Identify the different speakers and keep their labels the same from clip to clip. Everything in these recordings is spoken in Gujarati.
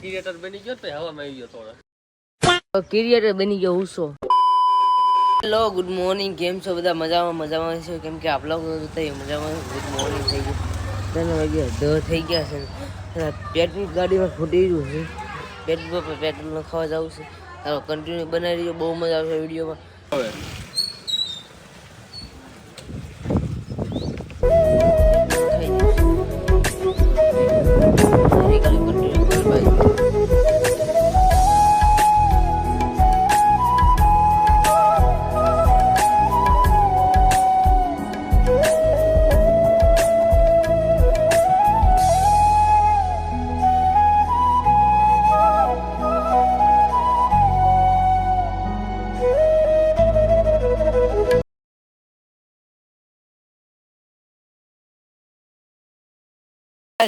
Speaker 1: ક્રિએટર બની ગયો તો હવામાં આવી ગયો થોડો
Speaker 2: ક્રિએટર બની ગયો ઉસો. હેલો ગુડ મોર્નિંગ, કેમ છો બધા? મજામાં છે કેમ કે આપણા લોકો તો મજામાં. ગુડ મોર્નિંગ થઈ ગયું, 3 વાગ્યા 10 થઈ ગયા છે. પેટ્રોલ ગાડીમાં ફૂટી ગયું છે. પેટ્રોલ નખાવા જવું છે. ચાલો કન્ટિન્યુ બનાવી રહ્યો, બહુ મજા આવશે વિડીયોમાં.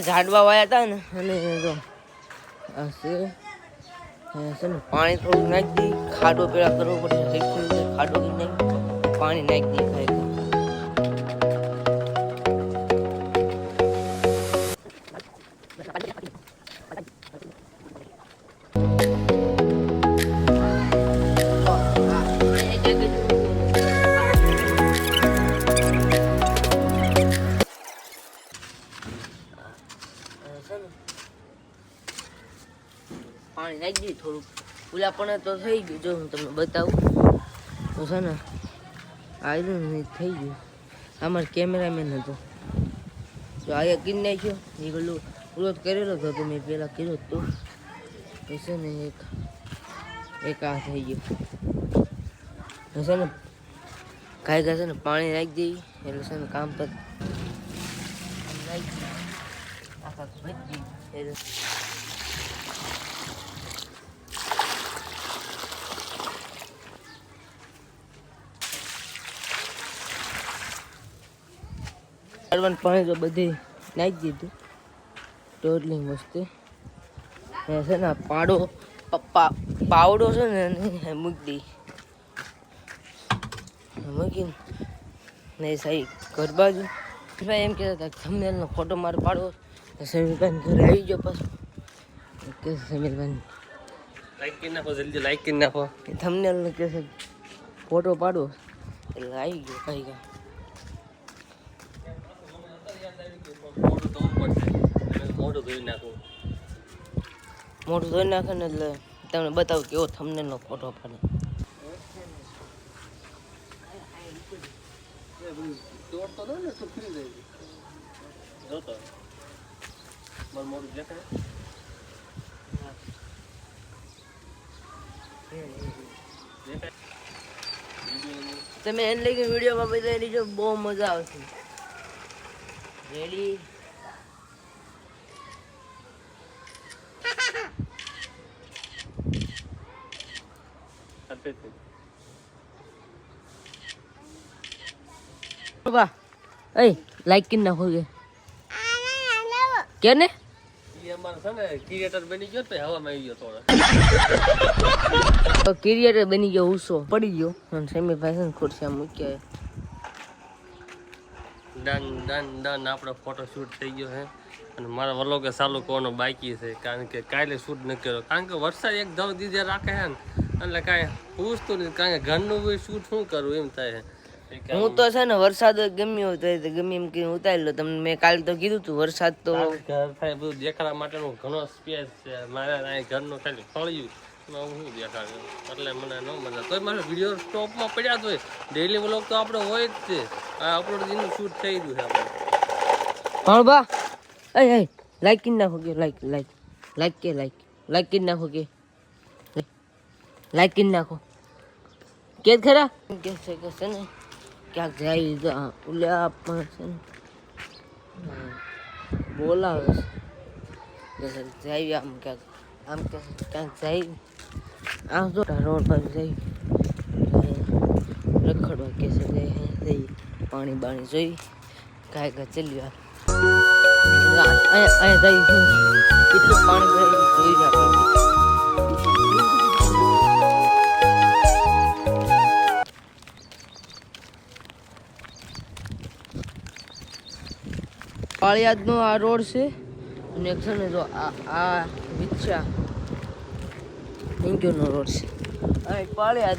Speaker 1: હવે
Speaker 2: ઝાડવા વાયા હતા ને, અને જો પાણી થોડું નાખી દઈ. ખાડો પેલા કરવો પડે, ખાડો નાખી પાણી નાખી દઈ. પાણી નાખી દઈએ થોડુંક. ઓલા પણ તો થઈ ગયું, જો હું તમને બતાવું તો છે ને આવ્યું ને થઈ ગયું. અમારો કેમેરામેન હતો તો આ કીન નાખ્યો. એ પેલું ક્લોઝ કરેલો હતો તો મેં પહેલાં કર્યો હતો. છે ને એક આ થઈ ગયું છે ને. કાંઈ છે ને પાણી નાખી દઈએ એટલે છે ને કામ પર નાખી આખા ભજી એટલે પાણી તો બધી નાખી દીધું. ટોટલી વસ્તુ છે ને પાવડો છે ને મૂકી દઈ. મૂકીને નહીં સાહેબ ઘર બાજુ ભાઈ એમ કહેતા હતા થંબનેલનો ફોટો મારે પાડવો. સમીરભાઈ ઘરે આવી ગયો પાછો કે સમીરભાઈ
Speaker 1: લાઈક કરી નાખો, જલ્દી લાઈક કરી નાખો.
Speaker 2: થંબનેલનો કે છે ફોટો પાડવો એટલે આવી ગયો. કઈ કાંઈ
Speaker 1: મોઢું ધોઈ નાખું.
Speaker 2: મોઢું ધોઈ નાખે ને એટલે તમને બતાવું કેવો થંબનેલનો ફોટો પાડે.
Speaker 1: દોડતો હતો ને તું ફ્રી થઈ જોતો મારું મોઢું દેખાય.
Speaker 2: તમે એને લઈ ગઈ વિડીયોમાં બધા લીધો, બહુ મજા આવશે. રેડી વાહ. એ લાઈક કરી નાખો કે ને.
Speaker 1: એ અમારે છે ને ક્રિએટર બની ગયો તો હવામાં આવી ગયો થોડો
Speaker 2: ક્રિએટર બની ગયો ઉસો પડી ગયો. અને સમીરભાઈ છે ને ખુરશી મૂક્યા.
Speaker 1: ડન આપણો ફોટો શૂટ થઈ ગયો છે. અને મારા વ્લોગે ચાલુ કરવાનો બાકી છે, કારણ કે કાલે શૂટ ન કર્યો. કારણ કે વરસાદ એક દવ દીધે રાખે છે ને એટલે કાંઈ પૂછતું નથી. કારણ કે ઘરનું શૂટ શું કરવું એમ થાય છે.
Speaker 2: હું તો છે ને વરસાદ ગમ્યો હોય તો ગમે એમ કે ઉતારી લો. તમને મેં કાલે તો કીધું તું વરસાદ તો
Speaker 1: ઘર થાય બધું દેખાડવા માટેનું ઘણો સ્પેસ છે મારે. અહીં ઘરનું ખાલી ફળ્યું એમાં હું શું દેખાડું એટલે મને ન મજા. તોય મારે વિડીયો સ્ટોપમાં પડ્યા તો હોય. ડેઈલી વ્લોગ તો આપણો હોય જ છે. આ અપલોડ દીનું શૂટ થઈ ગયું છે આપણે.
Speaker 2: પણ બા એ લાઈક કરી નાખો કે લાઈક કરી નાખો કે લાઈક કરી નાખો કે ખરા કે છે ને ક્યાંક જાય તો ઓલા પણ છે ને બોલાવે છે જાય આમ ક્યાંક જાય. આમ તો રોડ પર જઈ રખડવા કે છે જઈ પાણી બાણી જોઈ કાંઈ ચલ્યું અહીંયા જઈ કેટલું પાણી ભરાય જોઈ આપણે. પાળિયાદનો આ રોડ છે. અને એક છે ને જો આ વિચ્છા ઇન્ક્યુનો રોડ છે આ પાળ્યા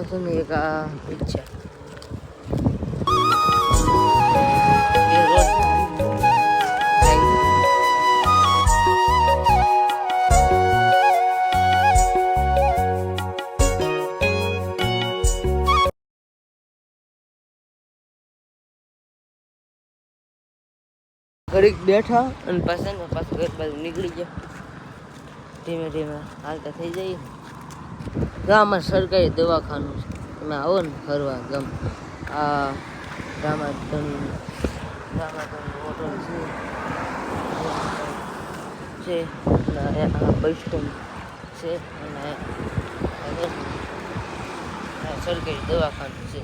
Speaker 2: છે ને એક આ વિચ્છા એ રોડ ઘડીક બેઠા અને પાછા ને પાછું ઘર બાજુ નીકળી ગયા ધીમે ધીમે હાલતા થઈ જાય ગામમાં સરકારી દવાખાનું છે તમે આવો ને ફરવા ગમ આ રામાધન હોટલ છે અને આ બસ સ્ટેન્ડ છે અને સરકારી દવાખાનું છે